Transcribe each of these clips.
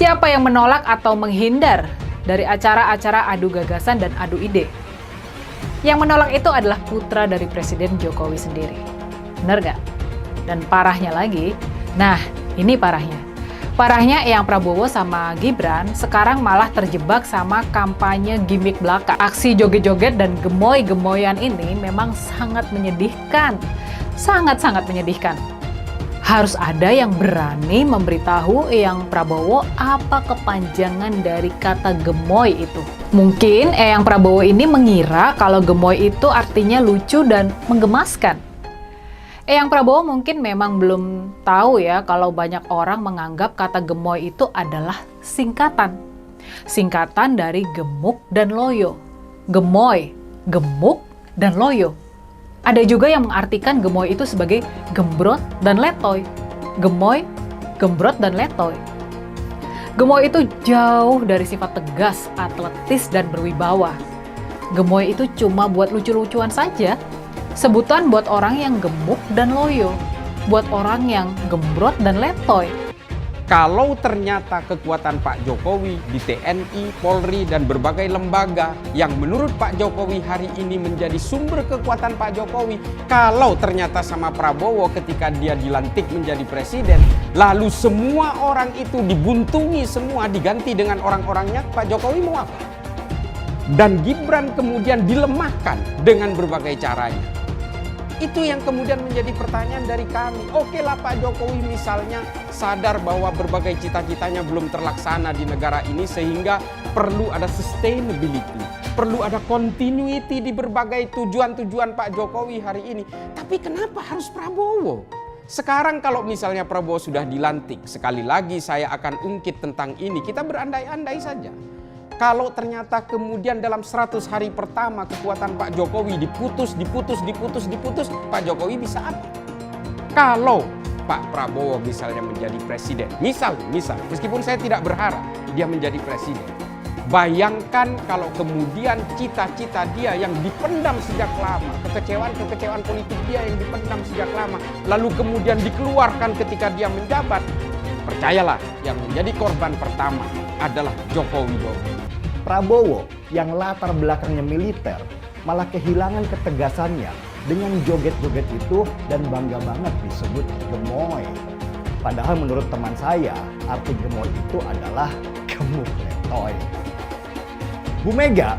Siapa yang menolak atau menghindar dari acara-acara adu gagasan dan adu ide? Yang menolak itu adalah putra dari Presiden Jokowi sendiri. Benar nggak? Dan parahnya lagi, nah ini parahnya. Parahnya Eyang Prabowo sama Gibran sekarang malah terjebak sama kampanye gimmick belaka. Aksi joget-joget dan gemoy-gemoyan ini memang sangat menyedihkan. Sangat-sangat menyedihkan. Harus ada yang berani memberitahu Eyang Prabowo apa kepanjangan dari kata gemoy itu. Mungkin Eyang Prabowo ini mengira kalau gemoy itu artinya lucu dan menggemaskan. Eyang Prabowo mungkin memang belum tahu ya kalau banyak orang menganggap kata gemoy itu adalah singkatan. Singkatan dari gemuk dan loyo. Gemoy, gemuk, dan loyo. Ada juga yang mengartikan gemoy itu sebagai gembrot dan letoy. Gemoy, gembrot, dan letoy. Gemoy itu jauh dari sifat tegas, atletis, dan berwibawa. Gemoy itu cuma buat lucu-lucuan saja. Sebutan buat orang yang gemuk dan loyo. Buat orang yang gembrot dan letoy. Kalau ternyata kekuatan Pak Jokowi di TNI, Polri, dan berbagai lembaga yang menurut Pak Jokowi hari ini menjadi sumber kekuatan Pak Jokowi, kalau ternyata sama Prabowo ketika dia dilantik menjadi presiden, lalu semua orang itu dibuntungi semua diganti dengan orang-orangnya, Pak Jokowi mau apa? Dan Gibran kemudian dilemahkan dengan berbagai caranya. Itu yang kemudian menjadi pertanyaan dari kami. Oke lah Pak Jokowi misalnya sadar bahwa berbagai cita-citanya belum terlaksana di negara ini sehingga perlu ada sustainability. Perlu ada continuity di berbagai tujuan-tujuan Pak Jokowi hari ini. Tapi kenapa harus Prabowo? Sekarang kalau misalnya Prabowo sudah dilantik, sekali lagi saya akan ungkit tentang ini. Kita berandai-andai saja. Kalau ternyata kemudian dalam 100 hari pertama kekuatan Pak Jokowi diputus, Pak Jokowi bisa apa? Kalau Pak Prabowo misalnya menjadi presiden, misal, meskipun saya tidak berharap dia menjadi presiden. Bayangkan kalau kemudian cita-cita dia yang dipendam sejak lama, kekecewaan politik dia yang dipendam sejak lama, lalu kemudian dikeluarkan ketika dia menjabat. Percayalah, yang menjadi korban pertama adalah Joko Widodo. Prabowo yang latar belakangnya militer malah kehilangan ketegasannya dengan joget-joget itu dan bangga banget disebut gemoy. Padahal menurut teman saya arti gemoy itu adalah gemuk letoy. Bu Mega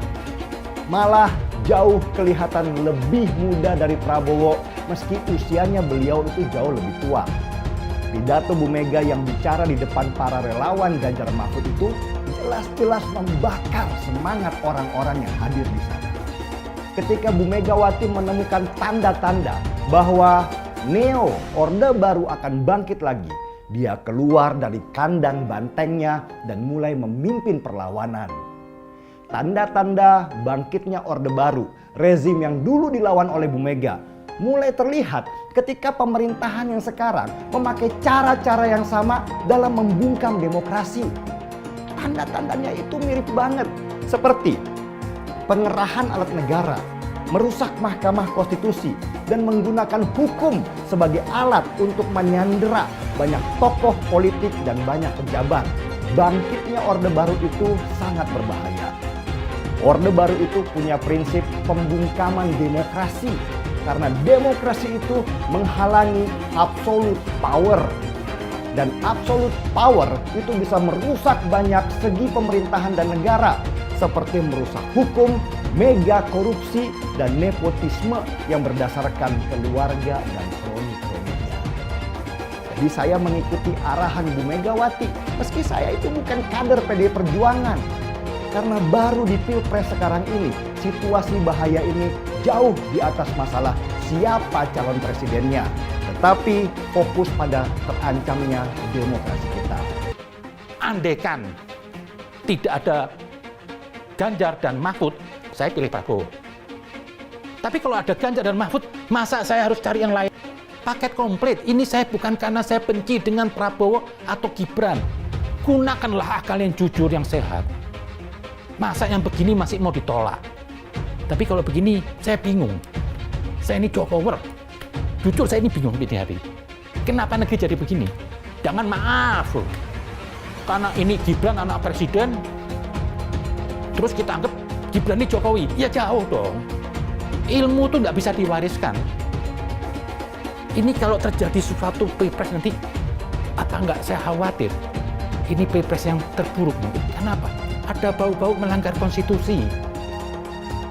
malah jauh kelihatan lebih muda dari Prabowo meski usianya beliau itu jauh lebih tua. Pidato Bu Mega yang bicara di depan para relawan Ganjar Mahfud itu jelas-jelas membakar semangat orang-orang yang hadir di sana. Ketika Bu Megawati menemukan tanda-tanda bahwa Neo Orde Baru akan bangkit lagi, dia keluar dari kandang bantengnya dan mulai memimpin perlawanan. Tanda-tanda bangkitnya Orde Baru, rezim yang dulu dilawan oleh Bu Mega, mulai terlihat ketika pemerintahan yang sekarang memakai cara-cara yang sama dalam membungkam demokrasi. Tanda-tandanya itu mirip banget, seperti pengerahan alat negara, merusak Mahkamah Konstitusi, dan menggunakan hukum sebagai alat untuk menyandera banyak tokoh politik dan banyak pejabat. Bangkitnya Orde Baru itu sangat berbahaya. Orde Baru itu punya prinsip pembungkaman demokrasi, karena demokrasi itu menghalangi absolute power. Dan absolute power itu bisa merusak banyak segi pemerintahan dan negara, seperti merusak hukum, mega korupsi, dan nepotisme yang berdasarkan keluarga dan kroni-kroninya. Jadi saya mengikuti arahan Bu Megawati, meski saya itu bukan kader PD Perjuangan. Karena baru di Pilpres sekarang ini, situasi bahaya ini jauh di atas masalah siapa calon presidennya. Tetapi fokus pada terancamnya demokrasi kita. Andaikan tidak ada Ganjar dan Mahfud, saya pilih Prabowo. Tapi kalau ada Ganjar dan Mahfud, masa saya harus cari yang lain? Paket komplit. Ini saya bukan karena saya benci dengan Prabowo atau Gibran. Gunakanlah akal yang jujur, yang sehat. Masa yang begini masih mau ditolak? Tapi kalau begini, saya bingung. Saya ini Jokower. Jujur saya ini bingung di hari. Kenapa negeri jadi begini? Jangan maaf loh. karena ini Gibran anak presiden, terus kita anggap Gibran ini Jokowi. Ya jauh dong. Ilmu tuh nggak bisa diwariskan. Ini kalau terjadi sesuatu pilpres nanti, apa nggak saya khawatir? Ini pilpres yang terburuk mungkin. Kenapa? Ada bau-bau melanggar konstitusi.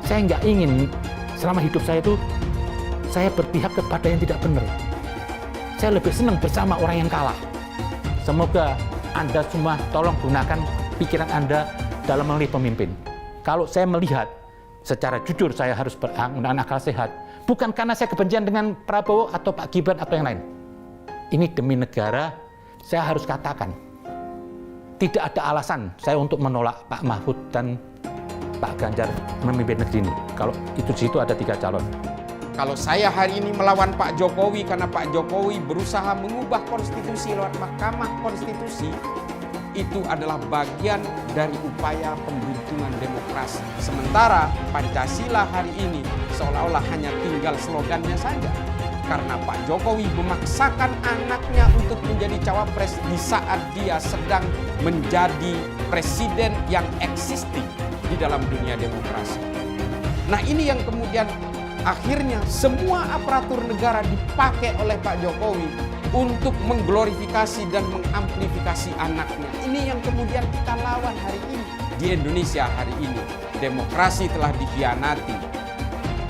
Saya nggak ingin selama hidup saya itu saya berpihak kepada yang tidak benar. Saya lebih senang bersama orang yang kalah. Semoga Anda semua tolong gunakan pikiran Anda dalam memilih pemimpin. Kalau saya melihat secara jujur saya harus menggunakan akal sehat. Bukan karena saya kebencian dengan Prabowo atau Pak Gibran atau yang lain. Ini demi negara, saya harus katakan. Tidak ada alasan saya untuk menolak Pak Mahfud dan Pak Ganjar memimpin negeri ini. Kalau itu di situ ada 3 calon. Kalau saya hari ini melawan Pak Jokowi karena Pak Jokowi berusaha mengubah konstitusi lewat Mahkamah Konstitusi, itu adalah bagian dari upaya pembuntungan demokrasi. Sementara Pancasila hari ini seolah-olah hanya tinggal slogannya saja. Karena Pak Jokowi memaksakan anaknya untuk menjadi cawapres di saat dia sedang menjadi presiden yang existing di dalam dunia demokrasi. Nah, ini yang kemudian akhirnya semua aparatur negara dipakai oleh Pak Jokowi untuk mengglorifikasi dan mengamplifikasi anaknya. Ini yang kemudian kita lawan hari ini. Di Indonesia hari ini, demokrasi telah dikhianati.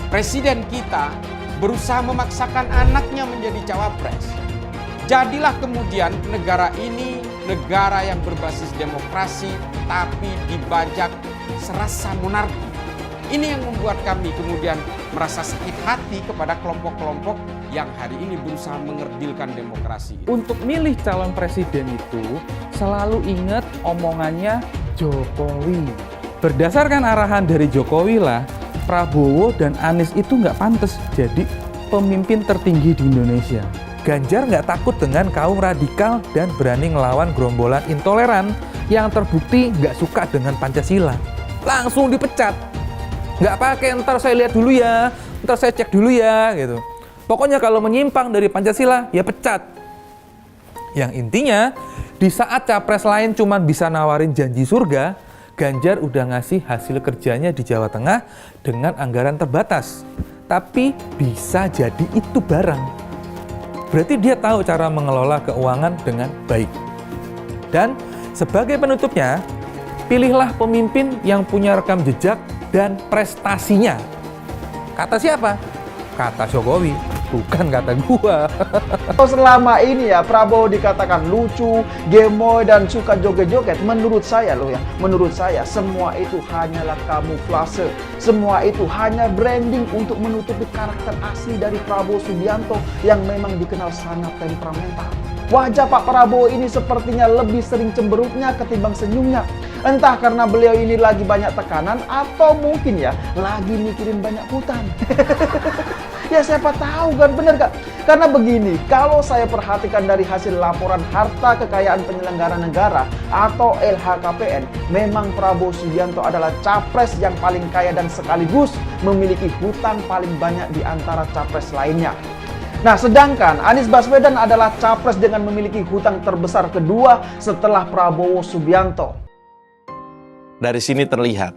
Presiden kita berusaha memaksakan anaknya menjadi cawapres. Jadilah kemudian negara ini negara yang berbasis demokrasi tapi dibajak serasa monarki. Ini yang membuat kami kemudian merasa sakit hati kepada kelompok-kelompok yang hari ini berusaha mengerdilkan demokrasi. Untuk milih calon presiden itu selalu ingat omongannya Jokowi. Berdasarkan arahan dari Jokowi lah, Prabowo dan Anies itu nggak pantas jadi pemimpin tertinggi di Indonesia. Ganjar nggak takut dengan kaum radikal dan berani ngelawan gerombolan intoleran yang terbukti nggak suka dengan Pancasila. Langsung dipecat. Nggak pakai ntar saya lihat dulu ya, ntar saya cek dulu ya gitu. Pokoknya kalau menyimpang dari Pancasila ya pecat. Yang intinya di saat capres lain cuma bisa nawarin janji surga, Ganjar udah ngasih hasil kerjanya di Jawa Tengah dengan anggaran terbatas. Tapi bisa jadi itu barang. Berarti dia tahu cara mengelola keuangan dengan baik. Dan sebagai penutupnya, pilihlah pemimpin yang punya rekam jejak dan prestasinya. Kata siapa? Kata Jokowi, bukan kata gua. Selama ini ya Prabowo dikatakan lucu, gemoy dan suka joget-joget. Menurut saya semua itu hanyalah kamuflase. Semua itu hanya branding untuk menutupi karakter asli dari Prabowo Subianto yang memang dikenal sangat temperamental. Wajah Pak Prabowo ini sepertinya lebih sering cemberutnya ketimbang senyumnya. Entah karena beliau ini lagi banyak tekanan atau mungkin ya lagi mikirin banyak hutang. Ya siapa tahu kan, bener gak? Karena begini, kalau saya perhatikan dari hasil laporan harta kekayaan penyelenggara negara atau LHKPN, memang Prabowo Subianto adalah capres yang paling kaya dan sekaligus memiliki hutang paling banyak di antara capres lainnya. Nah, sedangkan Anies Baswedan adalah capres dengan memiliki hutang terbesar kedua setelah Prabowo Subianto. Dari sini terlihat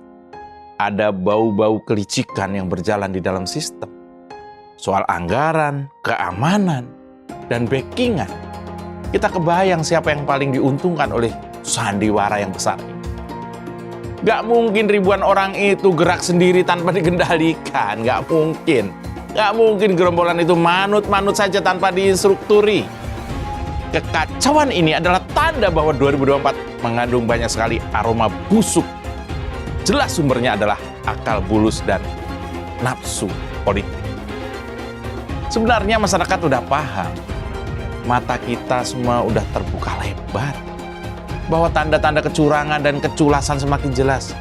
ada bau-bau kelicikan yang berjalan di dalam sistem. Soal anggaran, keamanan, dan backingan. Kita kebayang siapa yang paling diuntungkan oleh sandiwara yang besar ini. Gak mungkin ribuan orang itu gerak sendiri tanpa dikendalikan. Gak mungkin. Gak mungkin gerombolan itu manut-manut saja tanpa diinstrukturi. Kekacauan ini adalah tanda bahwa 2024 mengandung banyak sekali aroma busuk. Jelas sumbernya adalah akal bulus dan nafsu politik. Sebenarnya masyarakat udah paham. Mata kita semua udah terbuka lebar. Bahwa tanda-tanda kecurangan dan keculasan semakin jelas.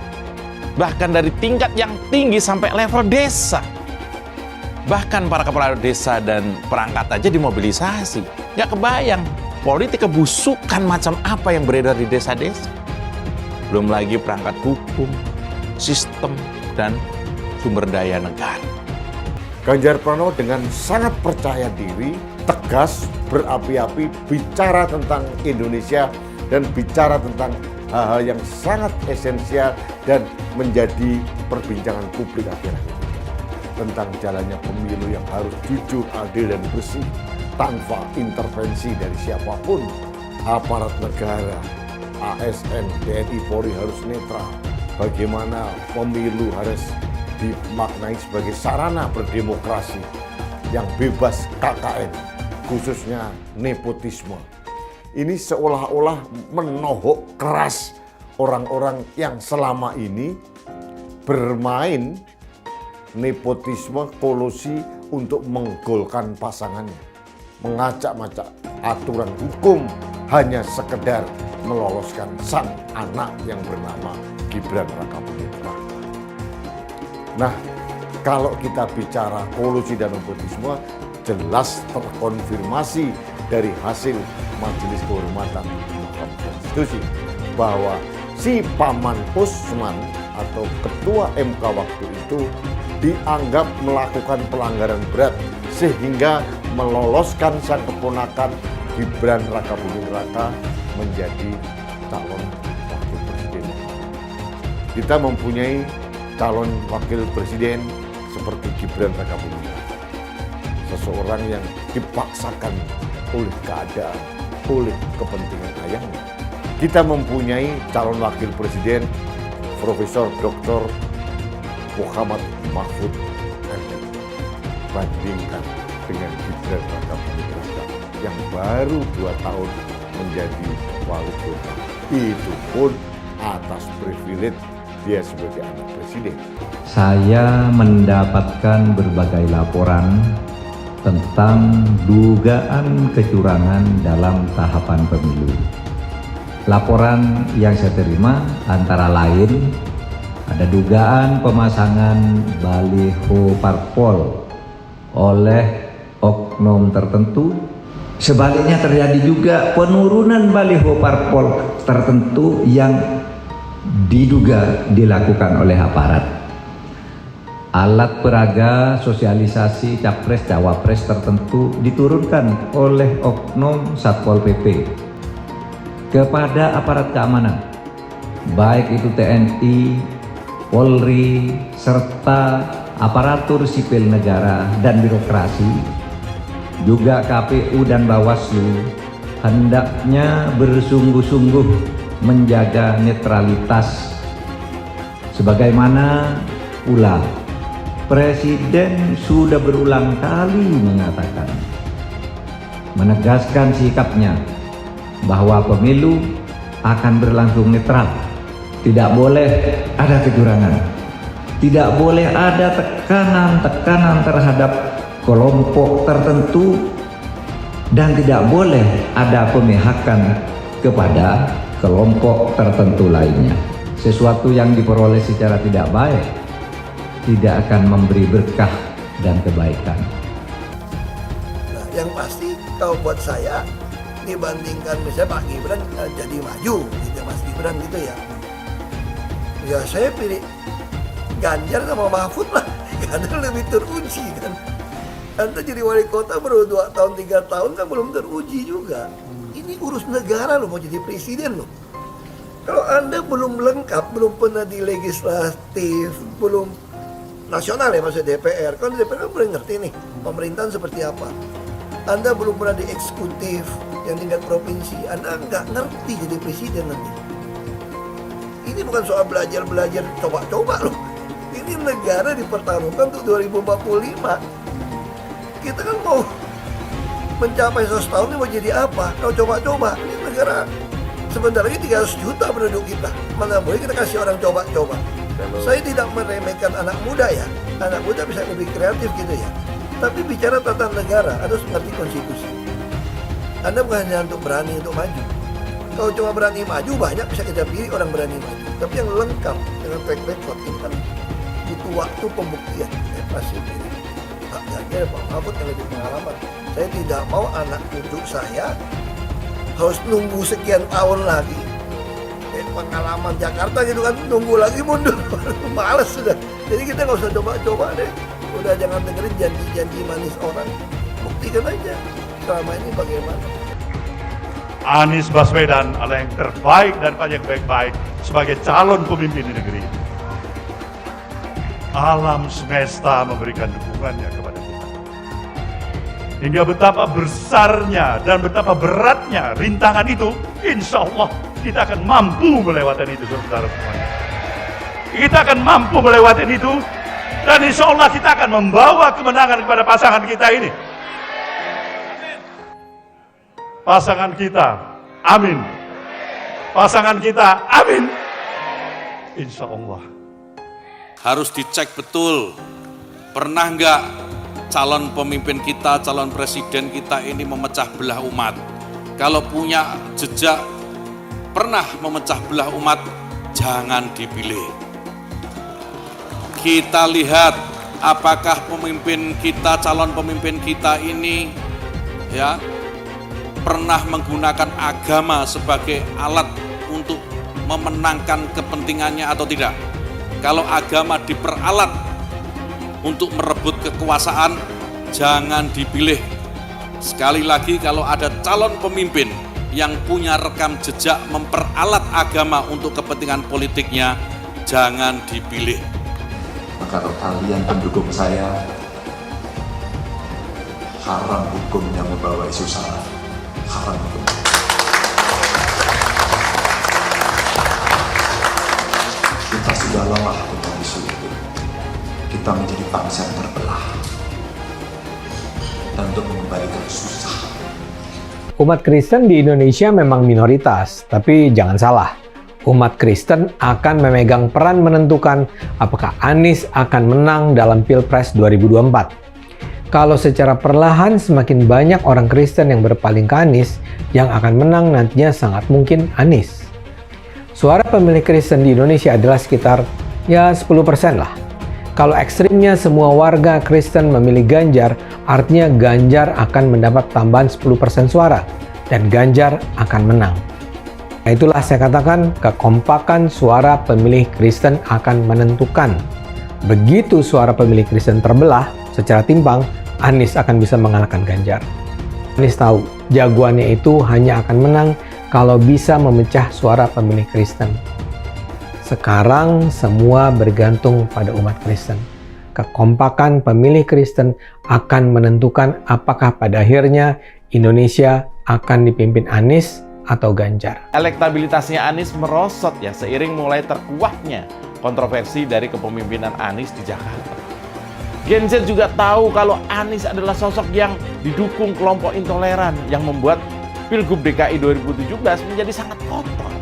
Bahkan dari tingkat yang tinggi sampai level desa. Bahkan para kepala desa dan perangkat aja dimobilisasi. Gak kebayang politik kebusukan macam apa yang beredar di desa-desa. Belum lagi perangkat hukum, sistem, dan sumber daya negara. Ganjar Pranowo dengan sangat percaya diri, tegas, berapi-api, bicara tentang Indonesia dan bicara tentang hal-hal yang sangat esensial dan menjadi perbincangan publik akhir-akhir ini. Tentang jalannya pemilu yang harus jujur, adil, dan bersih tanpa intervensi dari siapapun. Aparat negara, ASN, TNI, Polri harus netral. Bagaimana pemilu harus dimaknai sebagai sarana berdemokrasi yang bebas KKN, khususnya nepotisme. Ini seolah-olah menohok keras orang-orang yang selama ini bermain nepotisme, kolusi untuk menggolkan pasangannya, mengacak-ngacak aturan hukum hanya sekedar meloloskan sang anak yang bernama Gibran Rakabuming Raka. Nah, kalau kita bicara kolusi dan nepotisme, jelas terkonfirmasi dari hasil Majelis Kehormatan Mahkamah Konstitusi bahwa si Paman Usman atau Ketua MK waktu itu dianggap melakukan pelanggaran berat sehingga meloloskan sang keponakan Gibran Rakabuming Raka menjadi calon wakil presiden. Kita mempunyai calon wakil presiden seperti Gibran Rakabuming Raka, seseorang yang dipaksakan oleh keadaan, oleh kepentingan ayahnya. Kita mempunyai calon wakil presiden Profesor Dr. Muhammad Mahfud MD. Bandingkan dengan Gibran Rakabuming Raka yang baru 2 tahun menjadi wali kota. Itu pun atas privilege dia sebagai anak presiden. Saya mendapatkan berbagai laporan tentang dugaan kecurangan dalam tahapan pemilu. Laporan yang saya terima antara lain ada dugaan pemasangan baliho parpol oleh oknum tertentu. Sebaliknya terjadi juga penurunan baliho parpol tertentu yang diduga dilakukan oleh aparat. Alat peraga sosialisasi capres cawapres tertentu diturunkan oleh oknum Satpol PP kepada aparat keamanan, baik itu TNI, Polri, serta aparatur sipil negara dan birokrasi, juga KPU dan Bawaslu hendaknya bersungguh-sungguh menjaga netralitas. Sebagaimana pula Presiden sudah berulang kali mengatakan, menegaskan sikapnya bahwa pemilu akan berlangsung netral. Tidak boleh ada kecurangan, tidak boleh ada tekanan-tekanan terhadap kelompok tertentu, dan tidak boleh ada pemihakan kepada kelompok tertentu lainnya. Sesuatu yang diperoleh secara tidak baik tidak akan memberi berkah dan kebaikan. Nah, yang pasti kalau buat saya dibandingkan misalnya Pak Gibran jadi maju gitu, Mas Gibran gitu ya. Ya saya pilih Ganjar sama Mahfud lah, karena lebih teruji kan. Anda jadi wali kota baru 2 tahun 3 tahun kan belum teruji juga. Ini urus negara loh, mau jadi presiden loh. Kalau Anda belum lengkap, belum pernah di legislatif, belum nasional ya maksudnya DPR. Kan DPR kan boleh ngerti nih pemerintahan seperti apa. Anda belum pernah di eksekutif yang tingkat provinsi, Anda nggak ngerti jadi presiden nanti. Ini bukan soal belajar-belajar coba-coba loh. Ini negara dipertaruhkan untuk 2045. Kita kan mau mencapai 100 tahun ini mau jadi apa? Kalau coba-coba, ini negara sebentar lagi 300 juta penduduk kita. Mana boleh kita kasih orang coba-coba. Saya tidak meremehkan anak muda ya. Anak muda bisa lebih kreatif gitu ya. Tapi bicara tata negara, harus mengerti konstitusi. Anda bukan hanya untuk berani untuk maju. Kalau cuma berani maju, banyak bisa kita pilih orang berani maju. Tapi yang lengkap dengan track record ini kan butuh waktu pembuktian. Saya pasti pilih Pak Ganjar, Pak Mahfud yang lebih pengalaman. Saya tidak mau anak cucu saya harus nunggu sekian tahun lagi. Pengalaman Jakarta gitu kan, nunggu lagi mundur. Males sudah. Jadi kita nggak usah coba-coba deh. Udah jangan dengerin janji-janji manis orang. Buktikan aja selama ini bagaimana. Anies Baswedan adalah yang terbaik dan paling baik-baik sebagai calon pemimpin di negeri ini. Alam semesta memberikan dukungannya kepada kita. Hingga betapa besarnya dan betapa beratnya rintangan itu, insya Allah kita akan mampu melewati itu, saudara semuanya. Kita akan mampu melewati itu, dan insya Allah kita akan membawa kemenangan kepada pasangan kita ini. Pasangan kita, amin. Pasangan kita, amin. Insya Allah. Harus dicek betul, pernah nggak calon pemimpin kita, calon presiden kita ini memecah belah umat. Kalau punya jejak pernah memecah belah umat, jangan dipilih. Kita lihat apakah pemimpin kita, calon pemimpin kita ini ya pernah menggunakan agama sebagai alat untuk memenangkan kepentingannya atau tidak. Kalau agama diperalat untuk merebut kekuasaan, jangan dipilih. Sekali lagi, kalau ada calon pemimpin yang punya rekam jejak memperalat agama untuk kepentingan politiknya, jangan dipilih. Maka kalian pendukung saya, haram hukumnya membawa isu sara. Haram hukum. Kita sudah lelah dengan isu itu. Kita menjadi bangsa yang terbelah. Dan untuk mengembalikan susah. Umat Kristen di Indonesia memang minoritas, tapi jangan salah. Umat Kristen akan memegang peran menentukan apakah Anies akan menang dalam Pilpres 2024. Kalau secara perlahan semakin banyak orang Kristen yang berpaling ke Anies, yang akan menang nantinya sangat mungkin Anies. Suara pemilih Kristen di Indonesia adalah sekitar 10% lah. Kalau ekstrimnya semua warga Kristen memilih Ganjar, artinya Ganjar akan mendapat tambahan 10% suara dan Ganjar akan menang. Nah, itulah saya katakan kekompakan suara pemilih Kristen akan menentukan. Begitu suara pemilih Kristen terbelah secara timpang, Anies akan bisa mengalahkan Ganjar. Anies tahu jagoannya itu hanya akan menang kalau bisa memecah suara pemilih Kristen. Sekarang semua bergantung pada umat Kristen. Kekompakan pemilih Kristen akan menentukan apakah pada akhirnya Indonesia akan dipimpin Anies atau Ganjar. Elektabilitasnya Anies merosot ya seiring mulai terkuaknya kontroversi dari kepemimpinan Anies di Jakarta. Gen Z juga tahu kalau Anies adalah sosok yang didukung kelompok intoleran yang membuat Pilgub DKI 2017 menjadi sangat kotor.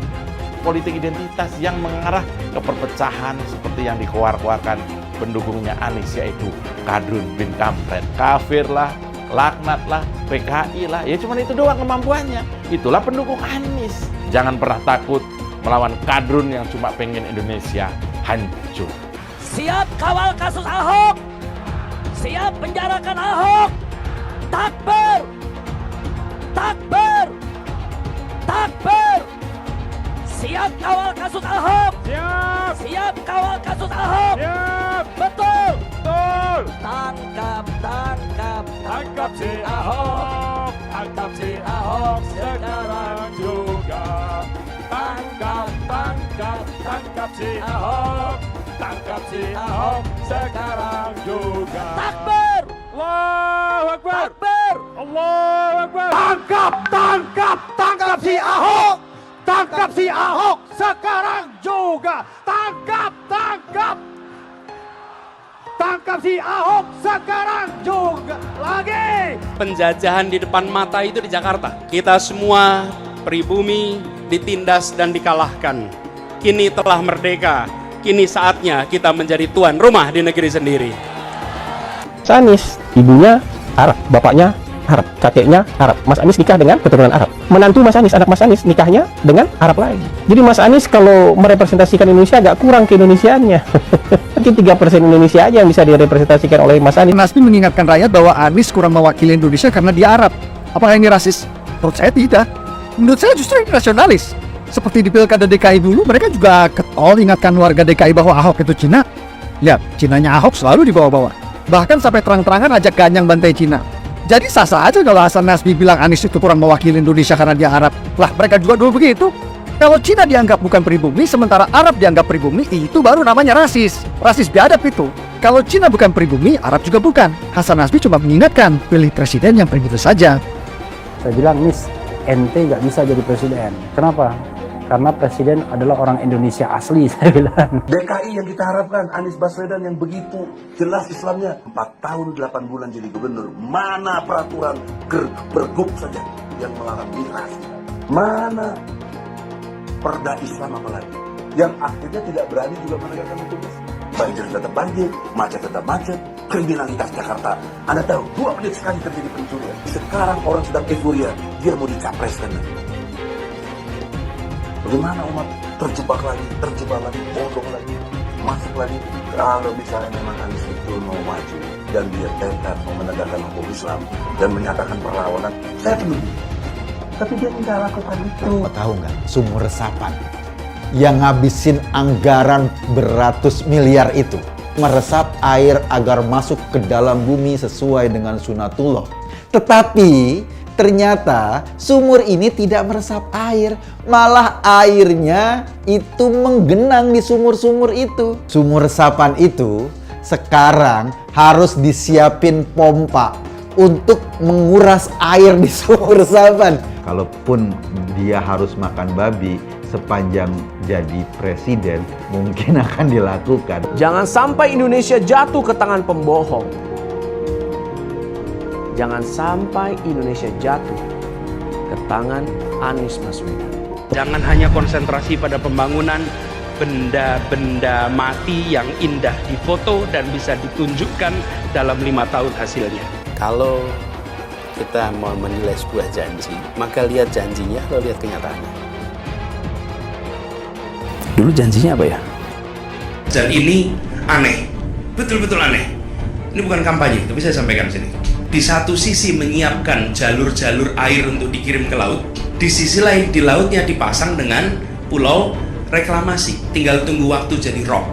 Politik identitas yang mengarah ke perpecahan seperti yang dikeluarkan pendukungnya Anies, yaitu Kadrun bin Kamret. Kafir lah, laknat lah, PKI lah, ya cuma itu doang kemampuannya. Itulah pendukung Anies. Jangan pernah takut melawan Kadrun yang cuma pengen Indonesia hancur. Siap kawal kasus Ahok, siap penjarakan Ahok. Takbir, takbir, takbir. Siap kawal kasus Ahok. Siap. Siap kawal kasus Ahok. Siap. Betul. Betul. Tangkap, tangkap, tangkap si Ahok. Tangkap si Ahok sekarang juga. Tangkap, tangkap, tangkap si Ahok. Tangkap si Ahok sekarang juga. Takbir. Allahu Akbar. Takbir. Allahu Akbar. Tangkap, tangkap, tangkap si Ahok. Tangkap si Ahok sekarang juga. Tangkap, tangkap. Tangkap si Ahok sekarang juga. Lagi. Penjajahan di depan mata itu di Jakarta. Kita semua pribumi ditindas dan dikalahkan. Kini telah merdeka. Kini saatnya kita menjadi tuan rumah di negeri sendiri. Anies, ibunya Arab, bapaknya Arab, kakeknya Arab. Mas Anies nikah dengan keturunan Arab. Menantu Mas Anies, anak Mas Anies nikahnya dengan Arab lagi. Jadi Mas Anies kalau merepresentasikan Indonesia agak kurang ke-Indonesiaannya. Mungkin 3% Indonesia aja yang bisa direpresentasikan oleh Mas Anies. Nasdem mengingatkan rakyat bahwa Anies kurang mewakili Indonesia karena dia Arab. Apakah ini rasis? Menurut saya tidak. Menurut saya justru ini nasionalis. Seperti di Pilkada DKI dulu, mereka juga ketol ingatkan warga DKI bahwa Ahok itu Cina. Lihat, Cinanya Ahok selalu dibawa-bawa. Bahkan sampai terang-terangan ajak Ganyang bantai Cina. Jadi sah-sah aja kalau Hasan Nasbi bilang Anies itu kurang mewakili Indonesia karena dia Arab. Lah mereka juga dulu begitu. Kalau Cina dianggap bukan pribumi, sementara Arab dianggap pribumi, itu baru namanya rasis. Rasis biadab itu. Kalau Cina bukan pribumi, Arab juga bukan. Hasan Nasbi cuma mengingatkan, pilih presiden yang pribumi saja. Saya bilang, Nis, ente nggak bisa jadi presiden. Kenapa? Karena presiden adalah orang Indonesia asli, saya bilang. DKI yang kita harapkan, Anies Baswedan yang begitu jelas Islamnya. 4 tahun 8 bulan jadi gubernur. Mana peraturan pergub saja yang melarang migrasi? Mana perda Islam apalagi? Yang akhirnya tidak berani juga menegakkan hukum Islam. Banjir tetap banjir, macet tetap macet, kriminalitas Jakarta. Anda tahu, 2 menit sekali terjadi pencurian. Sekarang orang sedang euforia, dia mau dicapreskan. Bagaimana umat terjebak lagi, bodoh lagi, masuk lagi. Kalau misalnya memang Anies itu mau maju dan dia tekad mau menegakkan hukum Islam dan menyatakan perlawanan, saya peduli. Tapi dia tidak lakukan itu. Tahu nggak, sumur resapan yang ngabisin anggaran beratus miliar itu meresap air agar masuk ke dalam bumi sesuai dengan sunatullah. Tetapi ternyata sumur ini tidak meresap air, malah airnya itu menggenang di sumur-sumur itu. Sumur resapan itu sekarang harus disiapin pompa untuk menguras air di sumur resapan. Kalaupun dia harus makan babi sepanjang jadi presiden, mungkin akan dilakukan. Jangan sampai Indonesia jatuh ke tangan pembohong. Jangan sampai Indonesia jatuh ke tangan Anies Baswedan. Jangan hanya konsentrasi pada pembangunan benda-benda mati yang indah difoto dan bisa ditunjukkan dalam 5 tahun hasilnya. Kalau kita mau menilai sebuah janji, maka lihat janjinya, lalu lihat kenyataannya. Dulu janjinya apa ya? Dan ini aneh, betul-betul aneh. Ini bukan kampanye, tapi saya sampaikan sini. Di satu sisi menyiapkan jalur-jalur air untuk dikirim ke laut, di sisi lain di lautnya dipasang dengan pulau reklamasi, tinggal tunggu waktu jadi rob,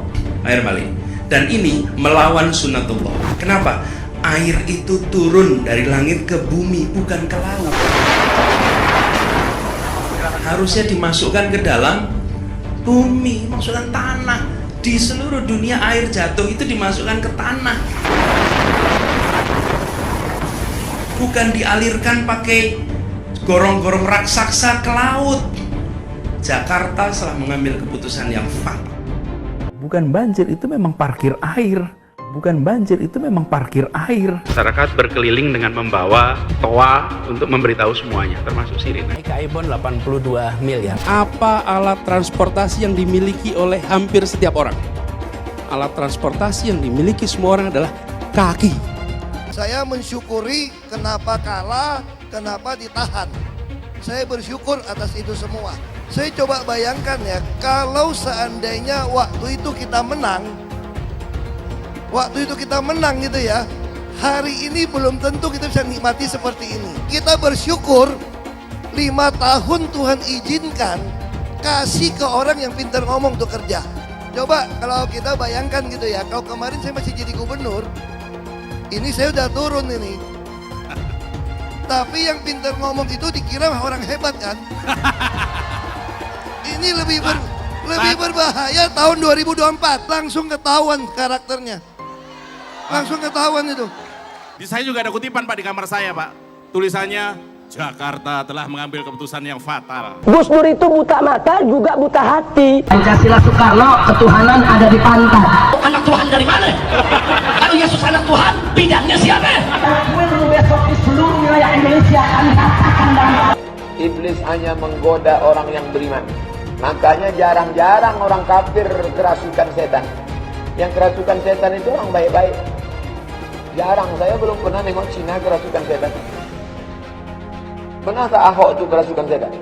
air balik. Dan ini melawan sunatullah. Kenapa? Air itu turun dari langit ke bumi, bukan ke laut. Harusnya dimasukkan ke dalam bumi, masukkan tanah. Di seluruh dunia air jatuh itu dimasukkan ke tanah, bukan dialirkan pakai gorong-gorong raksasa ke laut. Jakarta telah mengambil keputusan yang fatal. Bukan banjir, itu memang parkir air. Bukan banjir, itu memang parkir air. Masyarakat berkeliling dengan membawa toa untuk memberitahu semuanya, termasuk sirine. DKI Bond 82 miliar. Apa alat transportasi yang dimiliki oleh hampir setiap orang? Alat transportasi yang dimiliki semua orang adalah kaki. Saya mensyukuri kenapa kalah, kenapa ditahan. Saya bersyukur atas itu semua. Saya coba bayangkan ya, kalau seandainya waktu itu kita menang gitu ya, hari ini belum tentu kita bisa nikmati seperti ini. Kita bersyukur 5 tahun Tuhan izinkan kasih ke orang yang pintar ngomong untuk kerja. Coba kalau kita bayangkan gitu ya, kalau kemarin saya masih jadi gubernur, ini saya udah turun ini. Tapi yang pintar ngomong itu dikira orang hebat kan? Ini lebih berbahaya tahun 2024, langsung ketahuan karakternya. Langsung ketahuan itu. Di saya juga ada kutipan Pak di kamar saya Pak. Tulisannya, Jakarta telah mengambil keputusan yang fatal. Gus Dur itu buta mata juga buta hati. Pancasila Soekarno, ketuhanan ada di pantat. Anak Tuhan dari mana? Kalau Yesus anak Tuhan, bidangnya siapa? Besok di seluruh wilayah Indonesia kami katakan dan Iblis hanya menggoda orang yang beriman. Makanya jarang-jarang orang kafir kerasukan setan. Yang kerasukan setan itu orang baik-baik. Jarang, saya belum pernah nengok Cina kerasukan setan. Pernah tak Ahok itu kerasukan setan?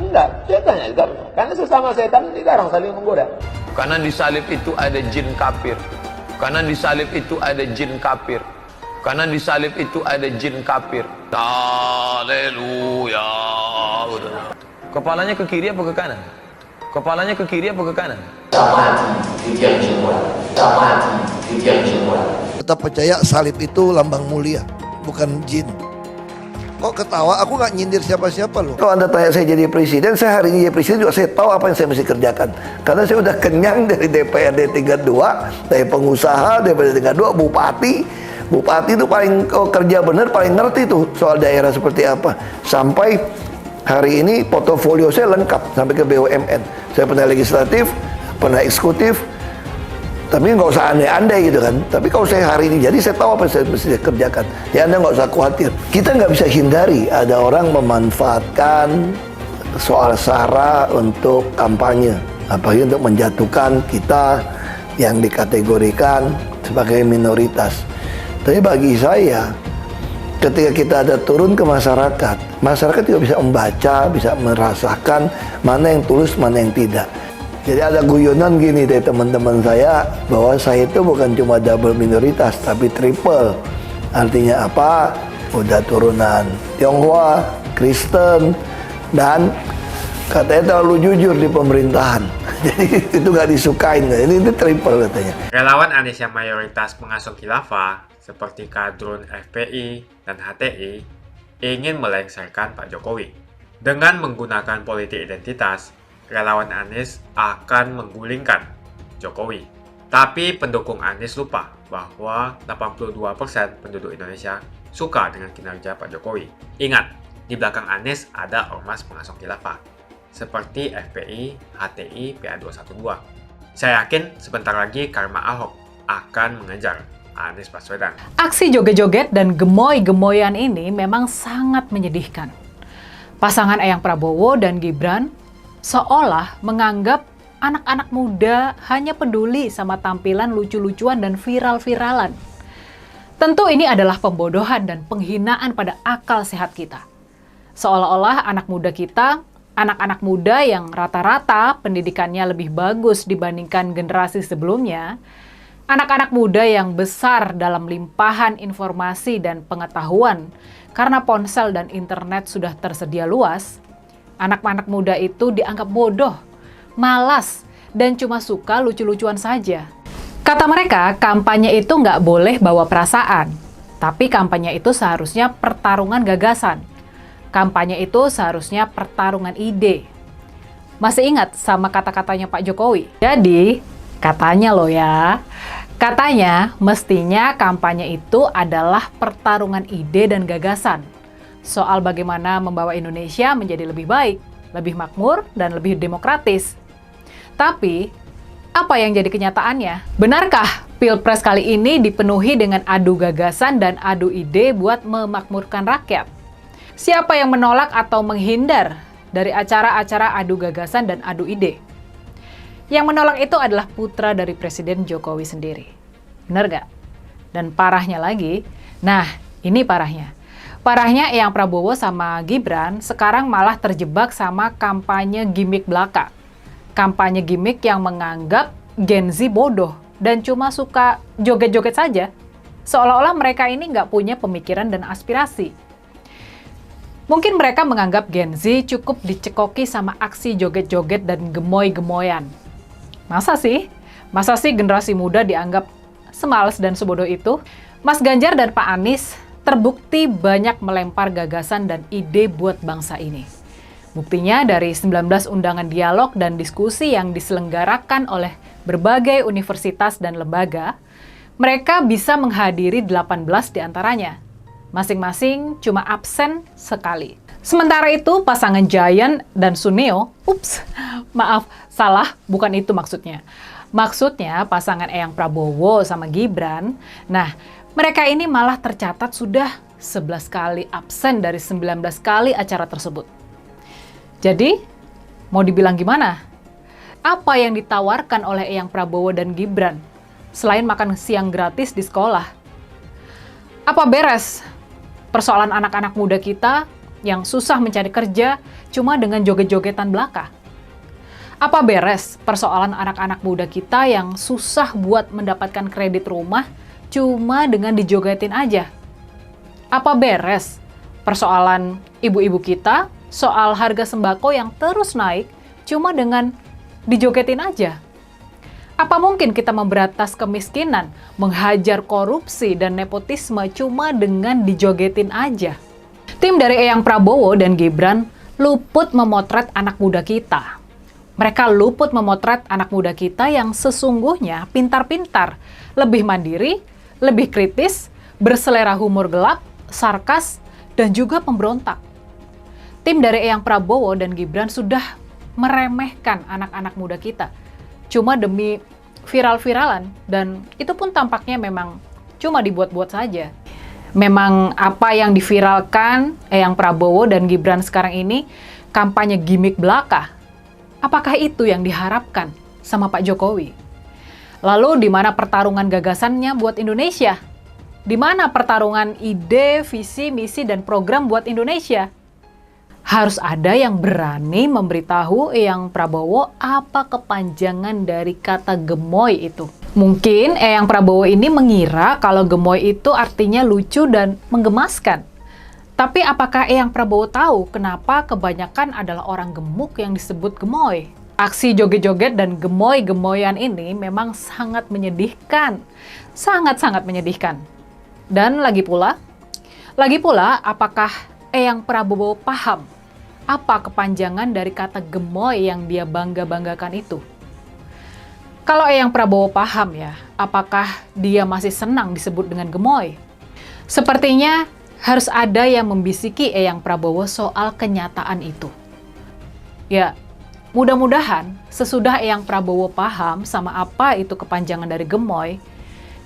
Enggak, setannya juga. Karena sesama setan dilarang saling menggoda. Karena di salib itu ada jin kafir. Karena di salib itu ada jin kafir. Karena di salib itu ada jin kafir. Haleluya. Kepalanya ke kiri apa ke kanan? Kepalanya ke kiri apa ke kanan? Tetap percaya salib itu lambang mulia. bukan jin. Kok ketawa? Aku nggak nyindir siapa-siapa loh. Kalau Anda tanya saya jadi presiden, saya hari ini jadi presiden juga saya tahu apa yang saya mesti kerjakan. Karena saya udah kenyang dari DPRD tingkat 2, dari pengusaha, DPRD tingkat 2, bupati. Bupati itu paling kerja bener, paling ngerti tuh soal daerah seperti apa. Sampai hari ini portofolio saya lengkap sampai ke BUMN. Saya pernah legislatif, pernah eksekutif, tapi nggak usah andai-andai gitu kan. Tapi kalau saya hari ini jadi saya tahu apa yang saya mesti kerjakan. Ya Anda nggak usah khawatir. Kita nggak bisa hindari ada orang memanfaatkan soal SARA untuk kampanye, apalagi untuk menjatuhkan kita yang dikategorikan sebagai minoritas. Tapi bagi saya, ketika kita ada turun ke masyarakat, masyarakat juga bisa membaca, bisa merasakan mana yang tulus, mana yang tidak. Jadi ada guyonan gini dari teman-teman saya, bahwa saya itu bukan cuma double minoritas, tapi triple. Artinya apa? Udah turunan Tionghoa, Kristen, dan katanya terlalu jujur di pemerintahan. Jadi itu nggak disukain. Ini triple katanya. Relawan Anies yang mayoritas pengasuh khilafah, seperti kadrun FPI dan HTI, ingin melengsarkan Pak Jokowi. Dengan menggunakan politik identitas, relawan Anies akan menggulingkan Jokowi. Tapi pendukung Anies lupa bahwa 82% penduduk Indonesia suka dengan kinerja Pak Jokowi. Ingat, di belakang Anies ada ormas pengasuh khilafah, seperti FPI, HTI, PA212. Saya yakin sebentar lagi karma Ahok akan mengejar Anies Baswedan. Aksi joget-joget dan gemoy-gemoyan ini memang sangat menyedihkan. Pasangan Eyang Prabowo dan Gibran seolah menganggap anak-anak muda hanya peduli sama tampilan lucu-lucuan dan viral-viralan. Tentu ini adalah pembodohan dan penghinaan pada akal sehat kita. Seolah-olah anak muda kita, anak-anak muda yang rata-rata pendidikannya lebih bagus dibandingkan generasi sebelumnya, anak-anak muda yang besar dalam limpahan informasi dan pengetahuan karena ponsel dan internet sudah tersedia luas, anak-anak muda itu dianggap bodoh, malas, dan cuma suka lucu-lucuan saja. Kata mereka, kampanye itu nggak boleh bawa perasaan, tapi kampanye itu seharusnya pertarungan gagasan. Kampanye itu seharusnya pertarungan ide. Masih ingat sama kata-katanya Pak Jokowi? Jadi, katanya loh ya, katanya mestinya kampanye itu adalah pertarungan ide dan gagasan soal bagaimana membawa Indonesia menjadi lebih baik, lebih makmur, dan lebih demokratis. Tapi, apa yang jadi kenyataannya? Benarkah Pilpres kali ini dipenuhi dengan adu gagasan dan adu ide buat memakmurkan rakyat? Siapa yang menolak atau menghindar dari acara-acara adu gagasan dan adu ide? Yang menolak itu adalah putra dari Presiden Jokowi sendiri. Benar gak? Dan parahnya lagi, nah ini parahnya. Parahnya Eyang Prabowo sama Gibran sekarang malah terjebak sama kampanye gimmick belaka. Kampanye gimmick yang menganggap Gen Z bodoh dan cuma suka joget-joget saja. Seolah-olah mereka ini nggak punya pemikiran dan aspirasi. Mungkin mereka menganggap Gen Z cukup dicekoki sama aksi joget-joget dan gemoy-gemoyan. Masa sih? Masa sih generasi muda dianggap semales dan sebodoh itu? Mas Ganjar dan Pak Anies terbukti banyak melempar gagasan dan ide buat bangsa ini. Buktinya dari 19 undangan dialog dan diskusi yang diselenggarakan oleh berbagai universitas dan lembaga, mereka bisa menghadiri 18 diantaranya. Masing-masing cuma absen sekali. Sementara itu, pasangan Giant dan Suneo, maaf, salah, bukan itu maksudnya. Maksudnya pasangan Eyang Prabowo sama Gibran, nah mereka ini malah tercatat sudah 11 kali absen dari 19 kali acara tersebut. Jadi, mau dibilang gimana? Apa yang ditawarkan oleh Eyang Prabowo dan Gibran selain makan siang gratis di sekolah? Apa beres persoalan anak-anak muda kita yang susah mencari kerja cuma dengan joget-jogetan belaka? Apa beres persoalan anak-anak muda kita yang susah buat mendapatkan kredit rumah cuma dengan dijogetin aja? Apa beres persoalan ibu-ibu kita soal harga sembako yang terus naik cuma dengan dijogetin aja? Apa mungkin kita memberantas kemiskinan, menghajar korupsi dan nepotisme cuma dengan dijogetin aja? Tim dari Eyang Prabowo dan Gibran luput memotret anak muda kita. Mereka luput memotret anak muda kita yang sesungguhnya pintar-pintar, lebih mandiri, lebih kritis, berselera humor gelap, sarkas, dan juga pemberontak. Tim dari Eyang Prabowo dan Gibran sudah meremehkan anak-anak muda kita cuma demi viral-viralan, dan itu pun tampaknya memang cuma dibuat-buat saja. Memang apa yang diviralkan Eyang Prabowo dan Gibran sekarang ini kampanye gimmick belaka. Apakah itu yang diharapkan sama Pak Jokowi? Lalu di mana pertarungan gagasannya buat Indonesia? Di mana pertarungan ide, visi, misi, dan program buat Indonesia? Harus ada yang berani memberitahu Eyang Prabowo apa kepanjangan dari kata gemoy itu. Mungkin Eyang Prabowo ini mengira kalau gemoy itu artinya lucu dan menggemaskan. Tapi apakah Eyang Prabowo tahu kenapa kebanyakan adalah orang gemuk yang disebut gemoy? Aksi joget-joget dan gemoy-gemoyan ini memang sangat menyedihkan. Sangat-sangat menyedihkan. Dan lagi pula, apakah Eyang Prabowo paham apa kepanjangan dari kata gemoy yang dia bangga-banggakan itu? Kalau Eyang Prabowo paham ya, apakah dia masih senang disebut dengan gemoy? Sepertinya harus ada yang membisiki Eyang Prabowo soal kenyataan itu. Ya, mudah-mudahan sesudah Eyang Prabowo paham sama apa itu kepanjangan dari gemoy,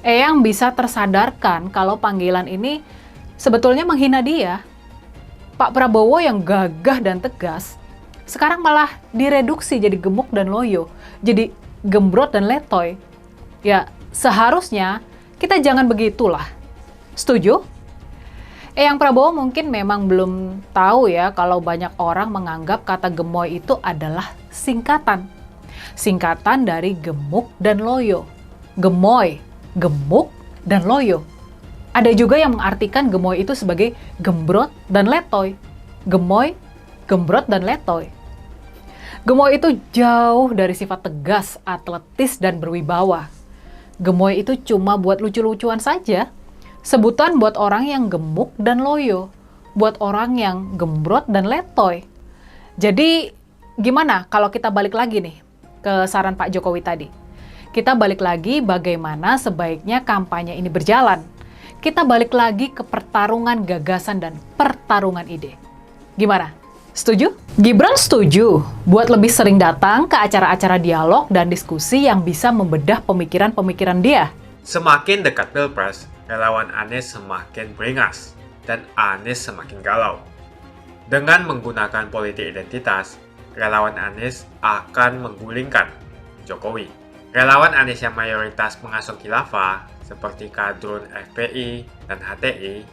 Eyang bisa tersadarkan kalau panggilan ini sebetulnya menghina dia. Pak Prabowo yang gagah dan tegas, sekarang malah direduksi jadi gemuk dan loyo, jadi gembrot dan letoy. Ya, seharusnya kita jangan begitulah. Setuju? Eyang Prabowo mungkin memang belum tahu ya kalau banyak orang menganggap kata gemoy itu adalah singkatan. Singkatan dari gemuk dan loyo. Gemoy, gemuk, dan loyo. Ada juga yang mengartikan gemoy itu sebagai gembrot dan letoy. Gemoy, gembrot, dan letoy. Gemoy itu jauh dari sifat tegas, atletis, dan berwibawa. Gemoy itu cuma buat lucu-lucuan saja. Sebutan buat orang yang gemuk dan loyo. Buat orang yang gembrot dan letoy. Jadi gimana kalau kita balik lagi nih ke saran Pak Jokowi tadi? Kita balik lagi bagaimana sebaiknya kampanye ini berjalan. Kita balik lagi ke pertarungan gagasan dan pertarungan ide. Gimana? Setuju? Gibran setuju buat lebih sering datang ke acara-acara dialog dan diskusi yang bisa membedah pemikiran-pemikiran dia. Semakin dekat Pilpres, relawan Anies semakin beringas dan Anies semakin galau. Dengan menggunakan politik identitas, relawan Anies akan menggulingkan Jokowi. Relawan Anies yang mayoritas pengasuh khilafah seperti kadrun FPI dan HTI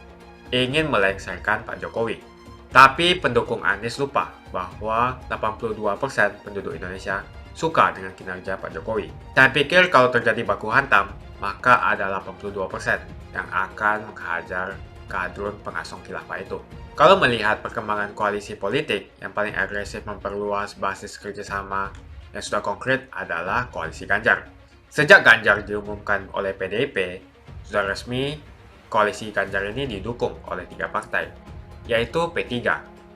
ingin melengsarkan Pak Jokowi. Tapi pendukung Anies lupa bahwa 82% penduduk Indonesia suka dengan kinerja Pak Jokowi. Saya pikir kalau terjadi baku hantam, maka ada 82% yang akan menghajar kadrun pengasuh khilafah itu. Kalau melihat perkembangan koalisi politik, yang paling agresif memperluas basis kerjasama yang sudah konkret adalah koalisi Ganjar. Sejak Ganjar diumumkan oleh PDIP, sudah resmi koalisi Ganjar ini didukung oleh 3 partai, yaitu P3,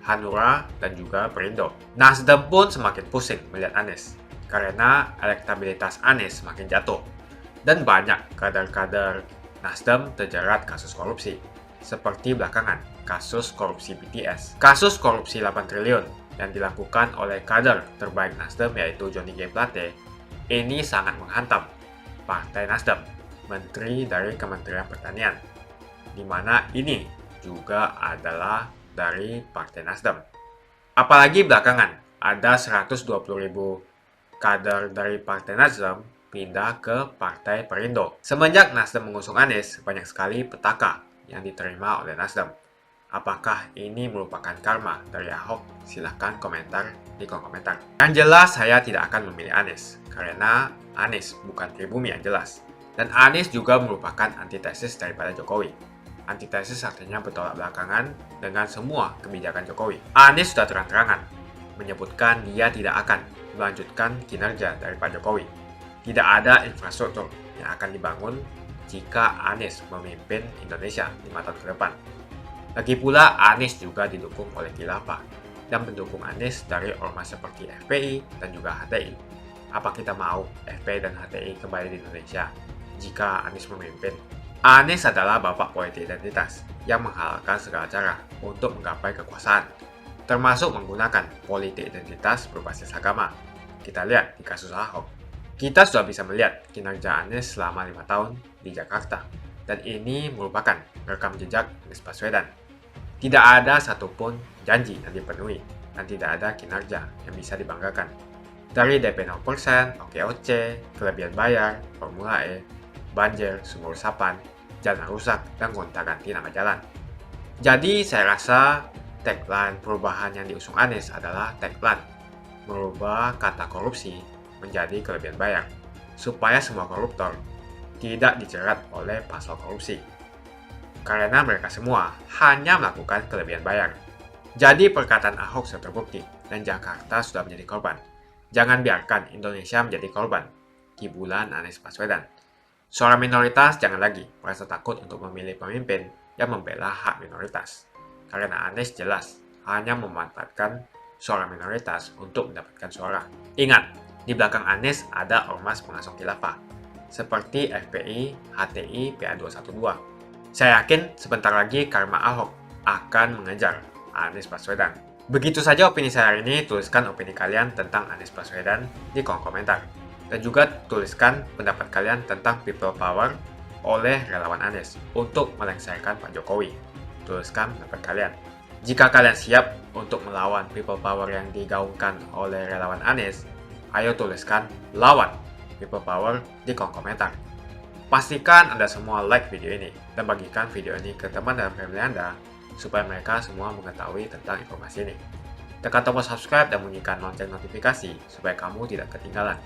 Hanura, dan juga Perindo. Nasdem pun semakin pusing melihat Anies, karena elektabilitas Anies semakin jatuh. Dan banyak kader-kader Nasdem terjerat kasus korupsi, seperti belakangan kasus korupsi BTS. Kasus korupsi 8 triliun yang dilakukan oleh kader terbaik Nasdem yaitu Johnny G. Plate, ini sangat menghantam Partai Nasdem, Menteri dari Kementerian Pertanian, di mana ini juga adalah dari Partai Nasdem. Apalagi belakangan ada 120.000 kader dari Partai Nasdem pindah ke Partai Perindo. Semenjak Nasdem mengusung Anies, banyak sekali petaka yang diterima oleh Nasdem. Apakah ini merupakan karma dari Ahok? Silahkan komentar di kolom komentar. Yang jelas saya tidak akan memilih Anies, karena Anies bukan pribumi yang jelas. Dan Anies juga merupakan antitesis daripada Jokowi. Antitesis artinya bertolak belakangan dengan semua kebijakan Jokowi. Anies sudah terang-terangan menyebutkan dia tidak akan melanjutkan kinerja dari Pak Jokowi. Tidak ada infrastruktur yang akan dibangun jika Anies memimpin Indonesia 5 tahun ke depan. Lagi pula, Anies juga didukung oleh khilafah dan pendukung Anies dari ormas seperti FPI dan juga HTI. Apa kita mau FPI dan HTI kembali di Indonesia jika Anies memimpin? Anies adalah bapak politik identitas yang menghalalkan segala cara untuk menggapai kekuasaan, termasuk menggunakan politik identitas berbasis agama. Kita lihat di kasus Ahok. Kita sudah bisa melihat kinerja Anies selama 5 tahun di Jakarta, dan ini merupakan rekam jejak Anies Baswedan. Tidak ada satupun janji yang dipenuhi, dan tidak ada kinerja yang bisa dibanggakan. Dari DP 0%, OKOC, kelebihan bayar, Formula E, banjir, sumur resapan, jalan rusak, dan gonta-ganti nama jalan. Jadi saya rasa tagline perubahan yang diusung Anies adalah tagline merubah kata korupsi menjadi kelebihan bayar, supaya semua koruptor tidak dijerat oleh pasal korupsi. Karena mereka semua hanya melakukan kelebihan bayar. Jadi perkataan Ahok sudah terbukti dan Jakarta sudah menjadi korban. Jangan biarkan Indonesia menjadi korban kibulan Anies Baswedan. Suara minoritas jangan lagi merasa takut untuk memilih pemimpin yang membela hak minoritas. Karena Anies jelas hanya memanfaatkan suara minoritas untuk mendapatkan suara. Ingat, di belakang Anies ada ormas pengasuh khilafah, seperti FPI, HTI, PA212. Saya yakin sebentar lagi karma Ahok akan mengejar Anies Baswedan. Begitu saja opini saya hari ini. Tuliskan opini kalian tentang Anies Baswedan di kolom komentar. Dan juga tuliskan pendapat kalian tentang people power oleh relawan Anies untuk melengsarkan Pak Jokowi. Tuliskan pendapat kalian. Jika kalian siap untuk melawan people power yang digaungkan oleh relawan Anies, ayo tuliskan lawan people power di kolom komentar. Pastikan Anda semua like video ini dan bagikan video ini ke teman dan family Anda supaya mereka semua mengetahui tentang informasi ini. Tekan tombol subscribe dan bunyikan lonceng notifikasi supaya kamu tidak ketinggalan